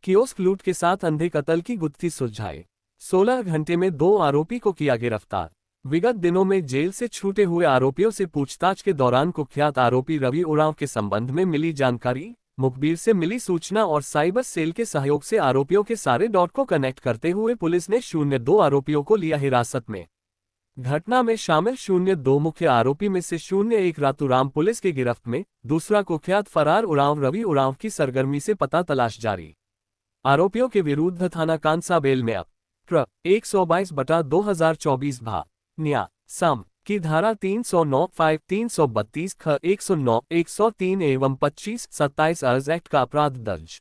Kiosk लूट के साथ अंधे कत्ल की गुत्थी सुलझाई। 16 घंटे में 2 आरोपी को किया गिरफ्तार। विगत दिनों में जेल से छूटे हुए आरोपियों से पूछताछ के दौरान कुख्यात आरोपी रवि उरांव के संबंध में मिली जानकारी, मुखबिर से मिली सूचना और साइबर सेल के सहयोग से आरोपियों के सारे डॉट को कनेक्ट करते हुए पुलिस ने 02 आरोपियों को लिया हिरासत में। घटना में शामिल 02 मुख्य आरोपी में से 01 रातूराम पुलिस की गिरफ्त में, दूसरा कुख्यात फरार उरांव रवि उरांव की सरगर्मी से पता तलाश जारी। आरोपियों के विरुद्ध थाना कांसाबेल में अब 122/2024 भा न्या सम की धारा 309, 332 ख 109, 103 एवं 25-27 अर्ज एक्ट का अपराध दर्ज।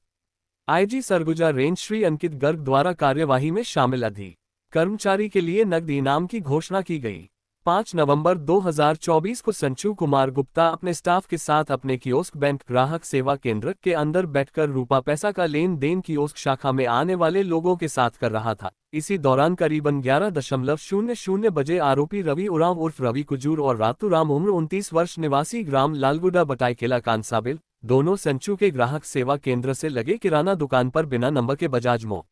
आईजी सरगुजा रेंज श्री अंकित गर्ग द्वारा कार्यवाही में शामिल अधिकारी कर्मचारी के लिए नकद इनाम की घोषणा की गई। 5 नवंबर 2024 को संचू कुमार गुप्ता अपने स्टाफ के साथ अपने कियोस्क बैंक ग्राहक सेवा केंद्र के अंदर बैठकर रूपा पैसा का लेन देन कियोस्क शाखा में आने वाले लोगों के साथ कर रहा था। इसी दौरान करीबन 11:00 बजे आरोपी रवि उरांव उर्फ रवि कुजूर और रातूराम उम्र 29 वर्ष निवासी ग्राम लालगुडा बटाईकेला कांसाबिल, दोनों संचू के ग्राहक सेवा केंद्र से लगे किराना दुकान पर बिना नंबर के बजाज मो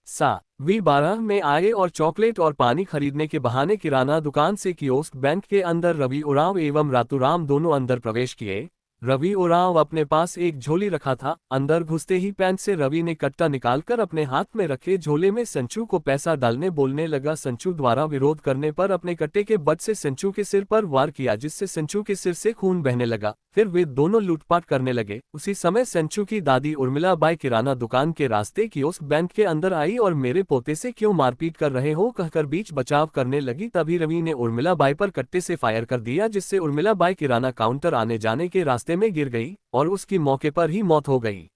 सा V12 में आए और चॉकलेट और पानी खरीदने के बहाने किराना दुकान से कियोस्क बैंक के अंदर रवि उरांव एवं रातूराम दोनों अंदर प्रवेश किए। रवि उरांव अपने पास एक झोली रखा था। अंदर घुसते ही पैंट से रवि ने कट्टा निकालकर अपने हाथ में रखे झोले में संचू को पैसा डालने बोलने लगा। संचू द्वारा विरोध करने पर अपने कट्टे के बट से संचू के सिर पर वार किया, जिससे संचू के सिर से खून बहने लगा। फिर वे दोनों लूटपाट करने लगे। उसी समय संचू की दादी उर्मिला बाई किराना दुकान के रास्ते कियोस्क बैंक के अंदर आई और मेरे पोते से क्यों मारपीट कर रहे हो कहकर बीच बचाव करने लगी। तभी रवि ने उर्मिला बाई पर कट्टे से फायर कर दिया, जिससे उर्मिला बाई किराना काउंटर आने जाने के रास्ते में गिर गई और उसकी मौके पर ही मौत हो गई।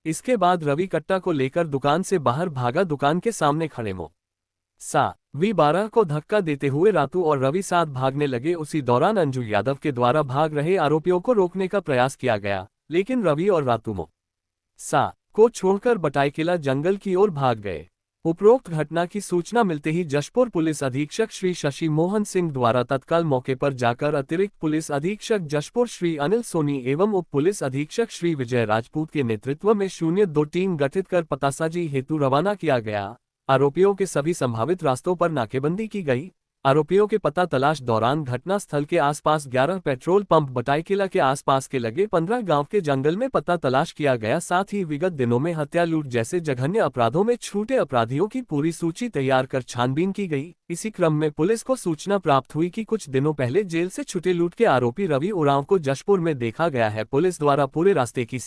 इसके बाद रवि कट्टा को लेकर दुकान से बाहर भागा। दुकान के सामने खड़े मो सा V12 को धक्का देते हुए रातू और रवि साथ भागने लगे। उसी दौरान अंजू यादव के द्वारा भाग रहे आरोपियों को रोकने का प्रयास किया गया, लेकिन रवि और रातू मो सा को छोड़कर बटाईकेला जंगल की ओर भाग गए। उपरोक्त घटना की सूचना मिलते ही जशपुर पुलिस अधीक्षक श्री शशि मोहन सिंह द्वारा तत्काल मौके पर जाकर अतिरिक्त पुलिस अधीक्षक जशपुर श्री अनिल सोनी एवं उप पुलिस अधीक्षक श्री विजय राजपूत के नेतृत्व में 02 टीम गठित कर पतासाजी हेतु रवाना किया गया। आरोपियों के सभी संभावित रास्तों पर नाकेबंदी की गई। आरोपियों के पता तलाश दौरान घटना स्थल के आसपास 11 पेट्रोल पंप, बटाईकेला के आसपास के लगे 15 गांव के जंगल में पता तलाश किया गया। साथ ही विगत दिनों में हत्या, लूट जैसे जघन्य अपराधों में छूटे अपराधियों की पूरी सूची तैयार कर छानबीन की गई। इसी क्रम में पुलिस को सूचना प्राप्त हुई कि कुछ दिनों पहले जेल से छूटे लूट के आरोपी रवि उरांव को जशपुर में देखा गया है। पुलिस द्वारा पूरे रास्ते की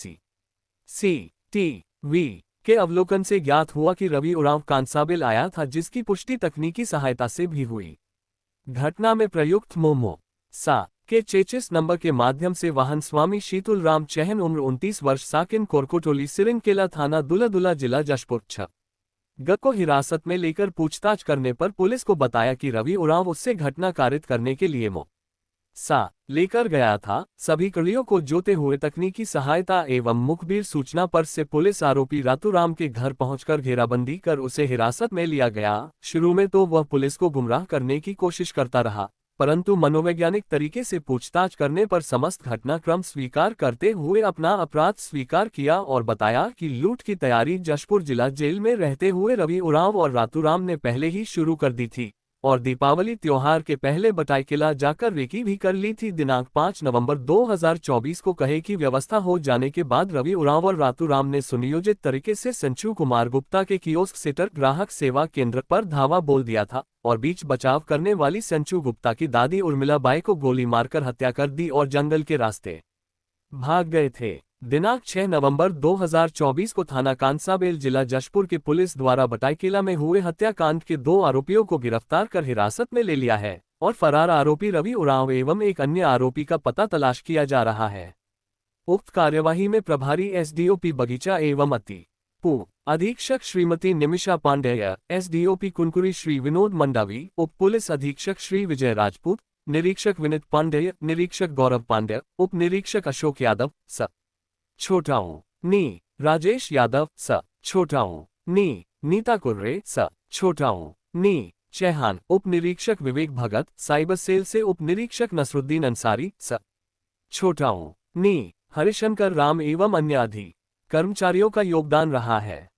CCTV के अवलोकन से ज्ञात हुआ कि रवि उरांव कांसाबिल आया था, जिसकी पुष्टि तकनीकी सहायता से भी हुई। घटना में प्रयुक्त मोमो सा के चेचिस नंबर के माध्यम से वाहन स्वामी शीतुल राम चहन उम्र 29 वर्ष साकिन कोरकोटोली सिरिंकेला थाना दुलादुला जिला जशपुर ग को हिरासत में लेकर पूछताछ करने पर पुलिस को बताया कि रवि उरांव उससे घटना कारित करने के लिए मो सा लेकर गया था। सभी कड़ियों को जोते हुए तकनीकी सहायता एवं मुखबिर सूचना पर से पुलिस आरोपी रातूराम के घर पहुंचकर घेराबंदी कर उसे हिरासत में लिया गया। शुरू में तो वह पुलिस को गुमराह करने की कोशिश करता रहा, परंतु मनोवैज्ञानिक तरीके से पूछताछ करने पर समस्त घटनाक्रम स्वीकार करते हुए अपना अपराध स्वीकार किया और बताया कि लूट की तैयारी जशपुर जिला जेल में रहते हुए रवि उरांव और रातूराम ने पहले ही शुरू कर दी थी और दीपावली त्योहार के पहले बटाईकेला जाकर रेकी भी कर ली थी। दिनांक 5 नवंबर 2024 को कहे की व्यवस्था हो जाने के बाद रवि उरांव और रातूराम ने सुनियोजित तरीके से संचू कुमार गुप्ता के कियोस्क सेटर ग्राहक सेवा केंद्र पर धावा बोल दिया था और बीच बचाव करने वाली संचू गुप्ता की दादी उर्मिला बाई को गोली मारकर हत्या कर दी और जंगल के रास्ते भाग गए थे। दिनांक 6 नवंबर 2024 को थाना कांसाबेल जिला जशपुर के पुलिस द्वारा बटाईकेला में हुए हत्याकांड के 2 आरोपियों को गिरफ्तार कर हिरासत में ले लिया है और फरार आरोपी रवि उरांव एवं एक अन्य आरोपी का पता तलाश किया जा रहा है। उक्त कार्यवाही में प्रभारी SDOP बगीचा एवं अति अधीक्षक श्रीमती निमिषा पांडेय, SDOP कुनकुरी श्री विनोद मंडावी, उप पुलिस अधीक्षक श्री विजय राजपूत, निरीक्षक विनीत पांडेय, निरीक्षक गौरव पांडेय, उप निरीक्षक अशोक यादव स छोटाऊ नी, राजेश यादव स छोटाऊ नी, नीता कुर्रे स छोटाऊ नी, चैहान, उप निरीक्षक विवेक भगत, साइबर सेल से उप निरीक्षक नसरुद्दीन अंसारी स छोटाऊ नी, हरिशंकर राम एवं अन्य अधिकारी। कर्मचारियों का योगदान रहा है।